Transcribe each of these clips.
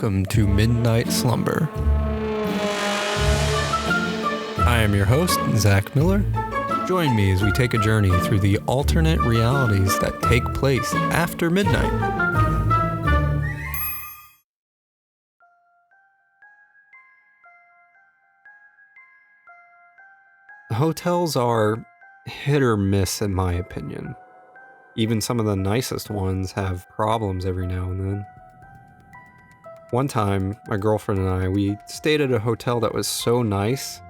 welcome to Midnight Slumber. I am your host, Zach Miller. Join me as we take a journey through the alternate realities that take place after midnight. Hotels are hit or miss in my opinion. Even some of the nicest ones have problems every now and then. One time, my girlfriend and I, we stayed at a hotel that was so nice,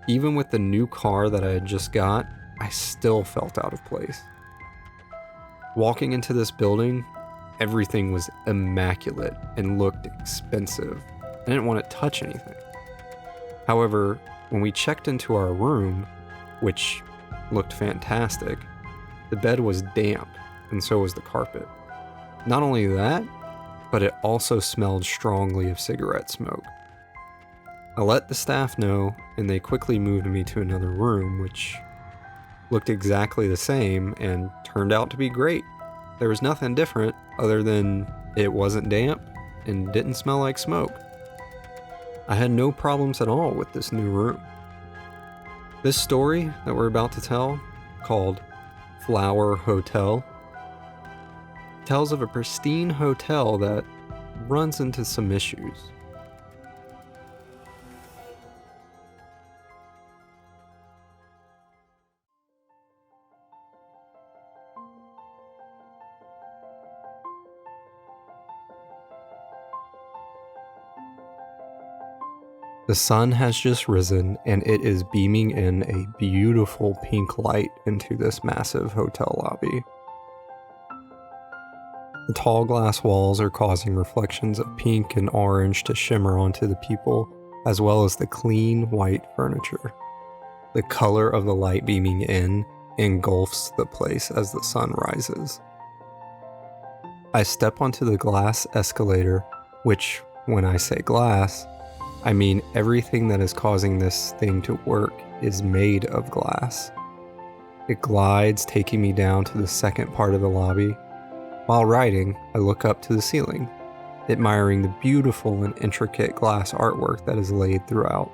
even with the new car that I had just got, I still felt out of place. Walking into this building, everything was immaculate and looked expensive. I didn't want to touch anything. However, when we checked into our room, which looked fantastic, the bed was damp, and so was the carpet. Not only that, but it also smelled strongly of cigarette smoke. I let the staff know, and they quickly moved me to another room, which looked exactly the same and turned out to be great. There was nothing different other than it wasn't damp and didn't smell like smoke. I had no problems at all with this new room. This story that we're about to tell, called Flower Hotel, tells of a pristine hotel that runs into some issues. The sun has just risen and it is beaming in a beautiful pink light into this massive hotel lobby. The tall glass walls are causing reflections of pink and orange to shimmer onto the people, as well as the clean white furniture. The color of the light beaming in engulfs the place as the sun rises. I step onto the glass escalator, which, when I say glass, I mean everything that is causing this thing to work is made of glass. It glides, taking me down to the second part of the lobby. While riding, I look up to the ceiling, admiring the beautiful and intricate glass artwork that is laid throughout.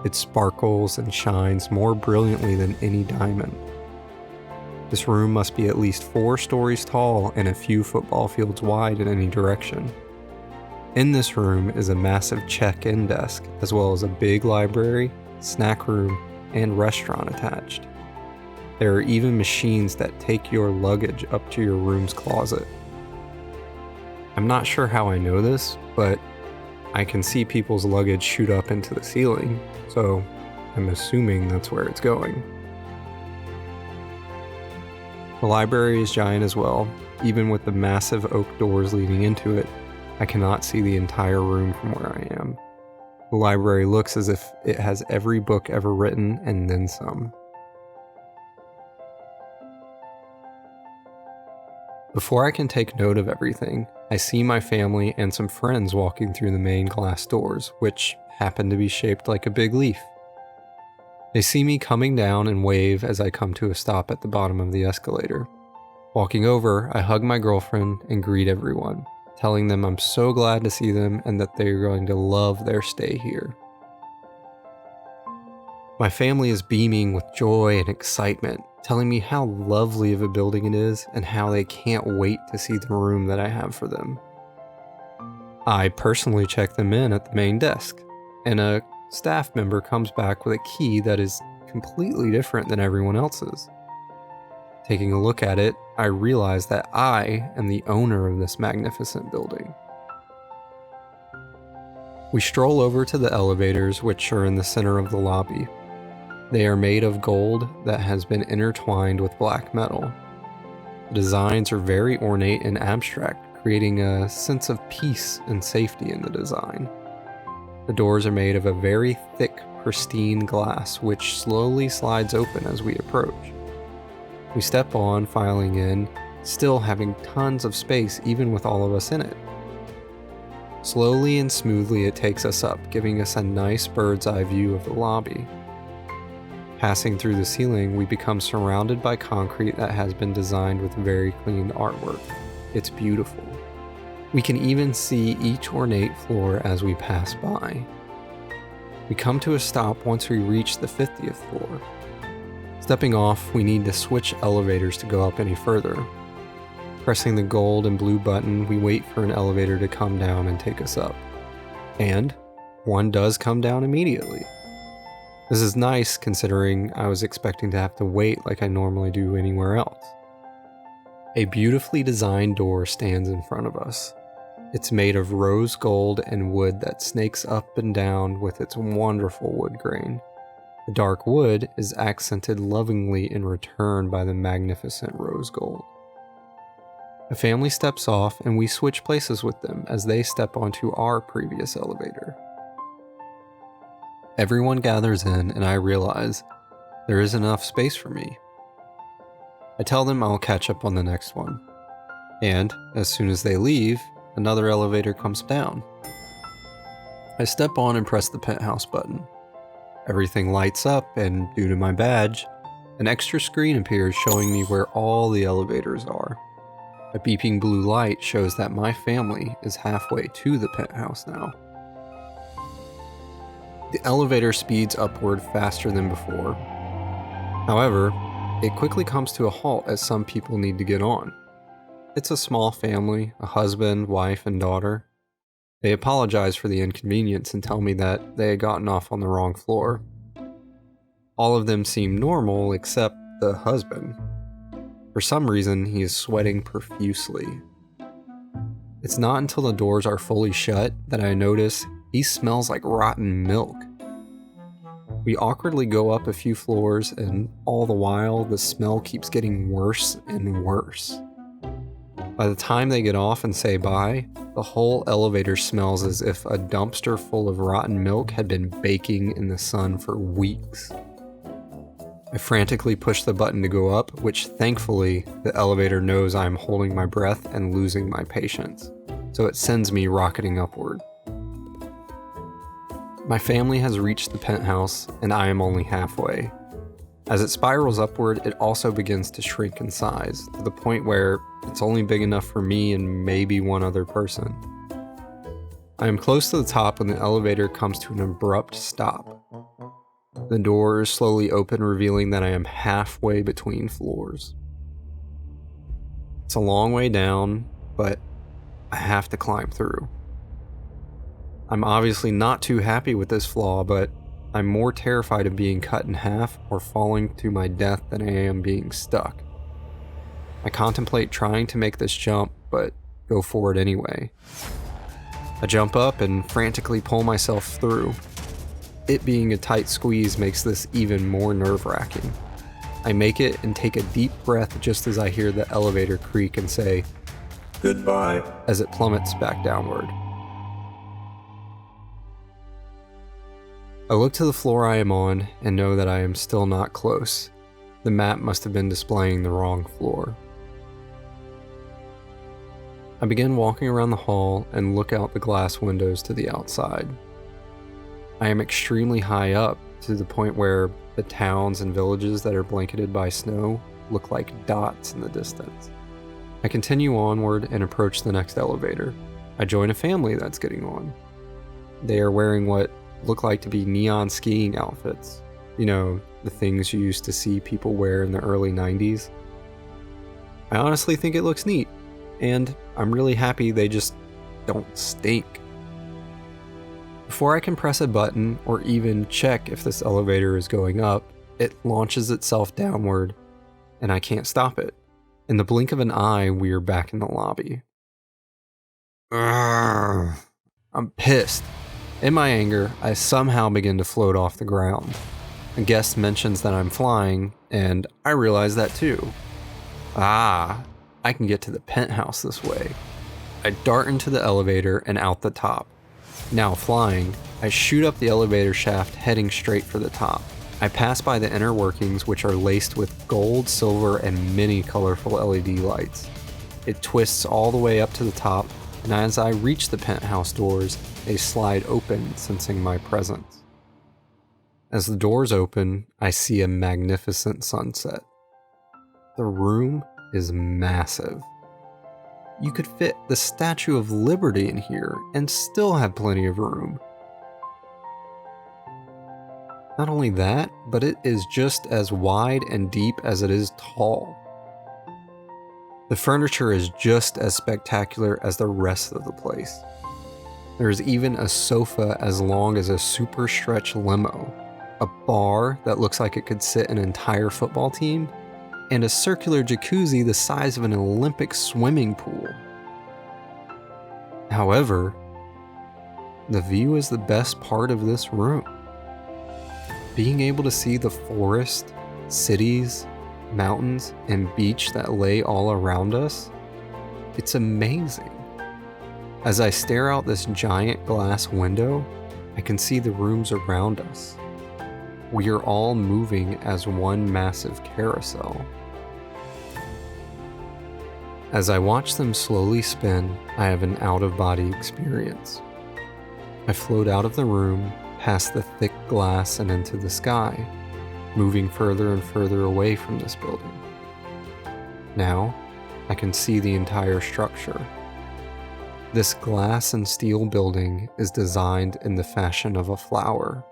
It sparkles and shines more brilliantly than any diamond. This room must be at least 4 stories tall and a few football fields wide in any direction. In this room is a massive check-in desk, as well as a big library, snack room, and restaurant attached. There are even machines that take your luggage up to your room's closet. I'm not sure how I know this, but I can see people's luggage shoot up into the ceiling, so I'm assuming that's where it's going. The library is giant as well. Even with the massive oak doors leading into it, I cannot see the entire room from where I am. The library looks as if it has every book ever written and then some. Before I can take note of everything, I see my family and some friends walking through the main glass doors, which happen to be shaped like a big leaf. They see me coming down and wave as I come to a stop at the bottom of the escalator. Walking over, I hug my girlfriend and greet everyone, telling them I'm so glad to see them and that they're going to love their stay here. My family is beaming with joy and excitement, telling me how lovely of a building it is and how they can't wait to see the room that I have for them. I personally check them in at the main desk, and a staff member comes back with a key that is completely different than everyone else's. Taking a look at it, I realize that I am the owner of this magnificent building. We stroll over to the elevators, which are in the center of the lobby. They are made of gold that has been intertwined with black metal. The designs are very ornate and abstract, creating a sense of peace and safety in the design. The doors are made of a very thick, pristine glass, which slowly slides open as we approach. We step on, filing in, still having tons of space even with all of us in it. Slowly and smoothly it takes us up, giving us a nice bird's eye view of the lobby. Passing through the ceiling, we become surrounded by concrete that has been designed with very clean artwork. It's beautiful. We can even see each ornate floor as we pass by. We come to a stop once we reach the 50th floor. Stepping off, we need to switch elevators to go up any further. Pressing the gold and blue button, we wait for an elevator to come down and take us up. And one does come down immediately. This is nice considering I was expecting to have to wait like I normally do anywhere else. A beautifully designed door stands in front of us. It's made of rose gold and wood that snakes up and down with its wonderful wood grain. The dark wood is accented lovingly in return by the magnificent rose gold. A family steps off and we switch places with them as they step onto our previous elevator. Everyone gathers in and I realize there isn't enough space for me. I tell them I'll catch up on the next one. And as soon as they leave, another elevator comes down. I step on and press the penthouse button. Everything lights up and due to my badge, an extra screen appears showing me where all the elevators are. A beeping blue light shows that my family is halfway to the penthouse now. The elevator speeds upward faster than before. However, it quickly comes to a halt as some people need to get on. It's a small family, a husband, wife, and daughter. They apologize for the inconvenience and tell me that they had gotten off on the wrong floor. All of them seem normal except the husband. For some reason, he is sweating profusely. It's not until the doors are fully shut that I notice he smells like rotten milk. We awkwardly go up a few floors, and all the while, the smell keeps getting worse and worse. By the time they get off and say bye, the whole elevator smells as if a dumpster full of rotten milk had been baking in the sun for weeks. I frantically push the button to go up, which thankfully, the elevator knows I'm holding my breath and losing my patience, so it sends me rocketing upward. My family has reached the penthouse, and I am only halfway. As it spirals upward, it also begins to shrink in size, to the point where it's only big enough for me and maybe one other person. I am close to the top when the elevator comes to an abrupt stop. The doors slowly open, revealing that I am halfway between floors. It's a long way down, but I have to climb through. I'm obviously not too happy with this flaw, but I'm more terrified of being cut in half or falling to my death than I am being stuck. I contemplate trying to make this jump, but go for it anyway. I jump up and frantically pull myself through. It being a tight squeeze makes this even more nerve-wracking. I make it and take a deep breath just as I hear the elevator creak and say, "Goodbye," as it plummets back downward. I look to the floor I am on and know that I am still not close. The map must have been displaying the wrong floor. I begin walking around the hall and look out the glass windows to the outside. I am extremely high up, to the point where the towns and villages that are blanketed by snow look like dots in the distance. I continue onward and approach the next elevator. I join a family that's getting on. They are wearing what look like to be neon skiing outfits. You know, the things you used to see people wear in the early 90s. I honestly think it looks neat, and I'm really happy they just don't stink. Before I can press a button or even check if this elevator is going up, it launches itself downward, and I can't stop it. In the blink of an eye, we are back in the lobby. Urgh. I'm pissed. In my anger, I somehow begin to float off the ground. A guest mentions that I'm flying, and I realize that too. I can get to the penthouse this way. I dart into the elevator and out the top. Now flying, I shoot up the elevator shaft heading straight for the top. I pass by the inner workings, which are laced with gold, silver, and many colorful LED lights. It twists all the way up to the top, and as I reach the penthouse doors, they slide open, sensing my presence. As the doors open, I see a magnificent sunset. The room is massive. you could fit the Statue of Liberty in here and still have plenty of room. Not only that, but it is just as wide and deep as it is tall. The furniture is just as spectacular as the rest of the place. There is even a sofa as long as a super stretch limo, a bar that looks like it could sit an entire football team, and a circular jacuzzi the size of an Olympic swimming pool. However, the view is the best part of this room. Being able to see the forest, cities, mountains, and beach that lay all around us, it's amazing. As I stare out this giant glass window, I can see the rooms around us. We are all moving as one massive carousel. As I watch them slowly spin, I have an out-of-body experience. I float out of the room, past the thick glass and into the sky, moving further and further away from this building. Now, I can see the entire structure. This glass and steel building is designed in the fashion of a flower.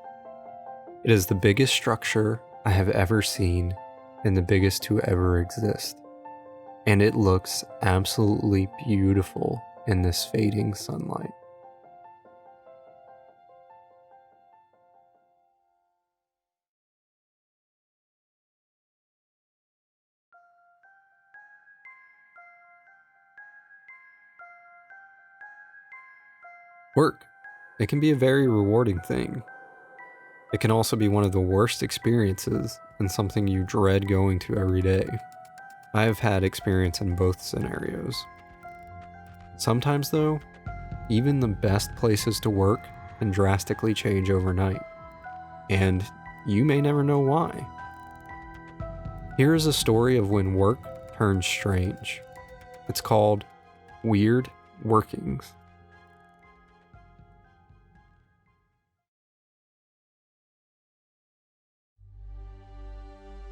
It is the biggest structure I have ever seen and the biggest to ever exist. And it looks absolutely beautiful in this fading sunlight. Work. It can be a very rewarding thing. It can also be one of the worst experiences and something you dread going to every day. I have had experience in both scenarios. Sometimes though, even the best places to work can drastically change overnight, and you may never know why. Here is a story of when work turned strange. It's called Weird Workings.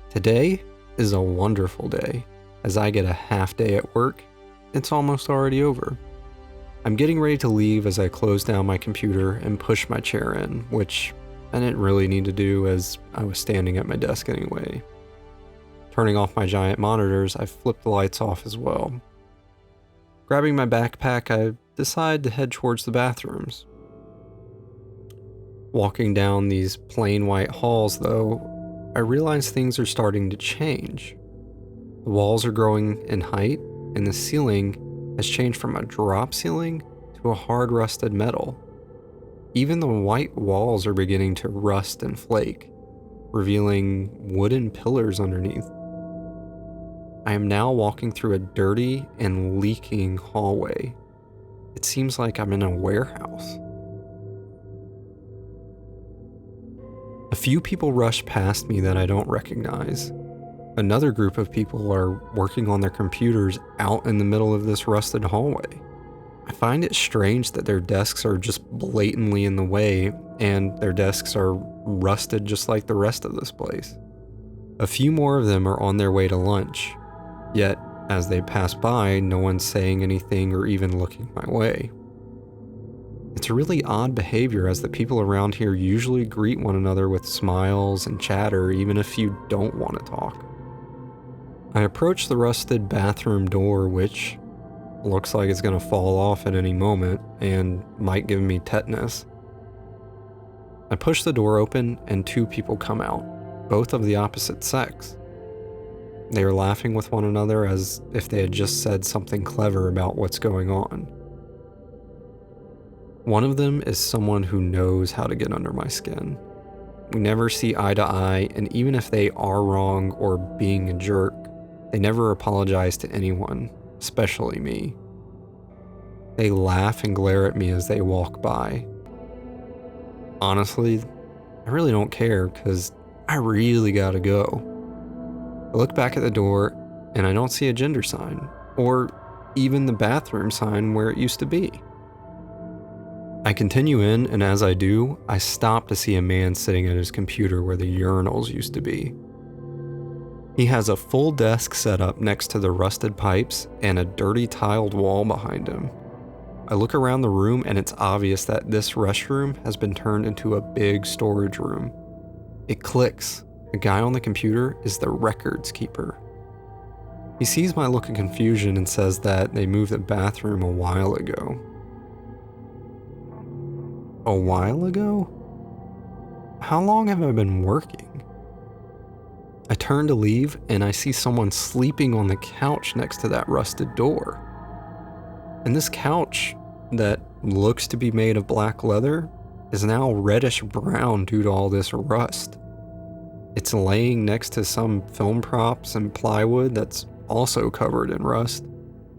Today is a wonderful day. As I get a half day at work, it's almost already over. I'm getting ready to leave as I close down my computer and push my chair in, which I didn't really need to do as I was standing at my desk anyway. Turning off my giant monitors, I flip the lights off as well. Grabbing my backpack, I decide to head towards the bathrooms. Walking down these plain white halls though, I realize things are starting to change. The walls are growing in height, and the ceiling has changed from a drop ceiling to a hard rusted metal. Even the white walls are beginning to rust and flake, revealing wooden pillars underneath. I am now walking through a dirty and leaking hallway. It seems like I'm in a warehouse. A few people rush past me that I don't recognize. Another group of people are working on their computers out in the middle of this rusted hallway. I find it strange that their desks are just blatantly in the way, and their desks are rusted just like the rest of this place. A few more of them are on their way to lunch, yet as they pass by, no one's saying anything or even looking my way. It's a really odd behavior as the people around here usually greet one another with smiles and chatter even if you don't want to talk. I approach the rusted bathroom door, which looks like it's going to fall off at any moment and might give me tetanus. I push the door open and two people come out, both of the opposite sex. They are laughing with one another as if they had just said something clever about what's going on. One of them is someone who knows how to get under my skin. We never see eye to eye, and even if they are wrong or being a jerk, they never apologize to anyone, especially me. They laugh and glare at me as they walk by. Honestly, I really don't care because I really gotta go. I look back at the door and I don't see a gender sign, or even the bathroom sign where it used to be. I continue in, and as I do, I stop to see a man sitting at his computer where the urinals used to be. He has a full desk set up next to the rusted pipes and a dirty tiled wall behind him. I look around the room and it's obvious that this restroom has been turned into a big storage room. It clicks. The guy on the computer is the records keeper. He sees my look of confusion and says that they moved the bathroom a while ago. A while ago? How long have I been working? I turn to leave and I see someone sleeping on the couch next to that rusted door. And this couch, that looks to be made of black leather, is now reddish brown due to all this rust. It's laying next to some film props and plywood that's also covered in rust.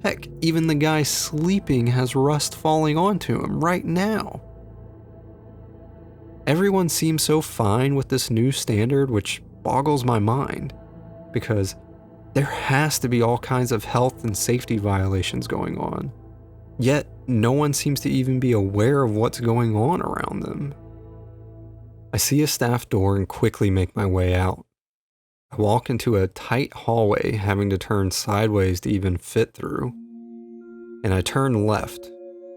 Heck, even the guy sleeping has rust falling onto him right now. Everyone seems so fine with this new standard, which boggles my mind, because there has to be all kinds of health and safety violations going on. Yet, no one seems to even be aware of what's going on around them. I see a staff door and quickly make my way out. I walk into a tight hallway, having to turn sideways to even fit through. And I turn left,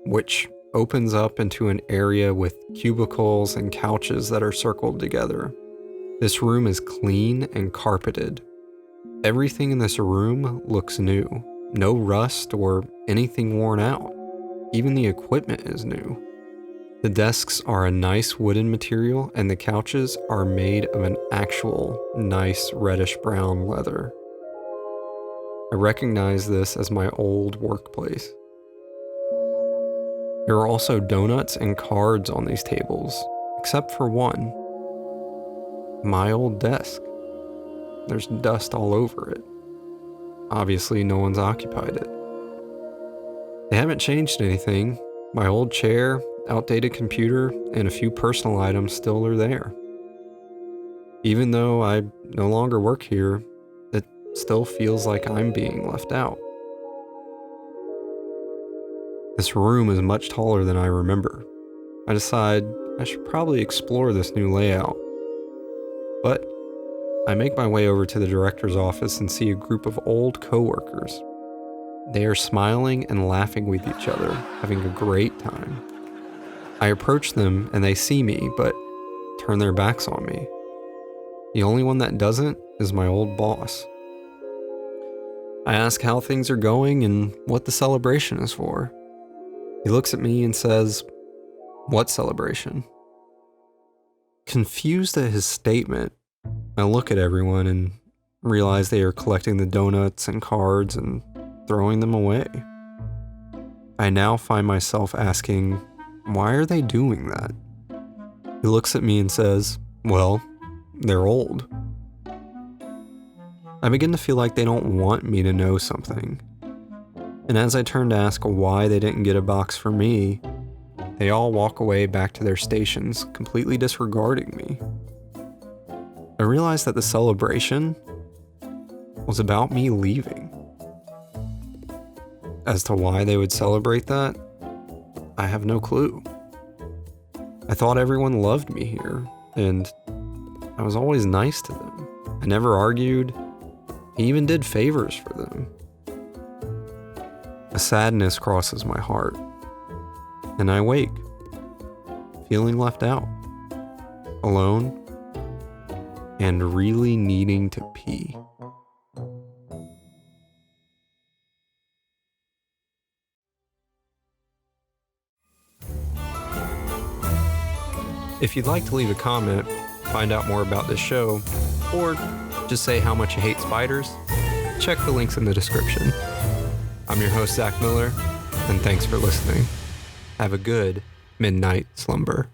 which opens up into an area with cubicles and couches that are circled together. This room is clean and carpeted. Everything in this room looks new. No rust or anything worn out. Even the equipment is new. The desks are a nice wooden material and the couches are made of an actual nice reddish brown leather. I recognize this as my old workplace. There are also donuts and cards on these tables, except for one. My old desk. There's dust all over it. Obviously, no one's occupied it. They haven't changed anything. My old chair, outdated computer, and a few personal items still are there. Even though I no longer work here, it still feels like I'm being left out. This room is much taller than I remember. I decide I should probably explore this new layout. But I make my way over to the director's office and see a group of old coworkers. They are smiling and laughing with each other, having a great time. I approach them and they see me, but turn their backs on me. The only one that doesn't is my old boss. I ask how things are going and what the celebration is for. He looks at me and says, "What celebration?" Confused at his statement, I look at everyone and realize they are collecting the donuts and cards and throwing them away. I now find myself asking, why are they doing that? He looks at me and says, "Well, they're old." I begin to feel like they don't want me to know something. And as I turn to ask why they didn't get a box for me, they all walk away back to their stations, completely disregarding me. I realized that the celebration was about me leaving. As to why they would celebrate that, I have no clue. I thought everyone loved me here, and I was always nice to them. I never argued. I even did favors for them. A sadness crosses my heart, and I wake, feeling left out, alone, and really needing to pee. If you'd like to leave a comment, find out more about this show, or just say how much you hate spiders, check the links in the description. I'm your host, Zach Miller, and thanks for listening. Have a good midnight slumber.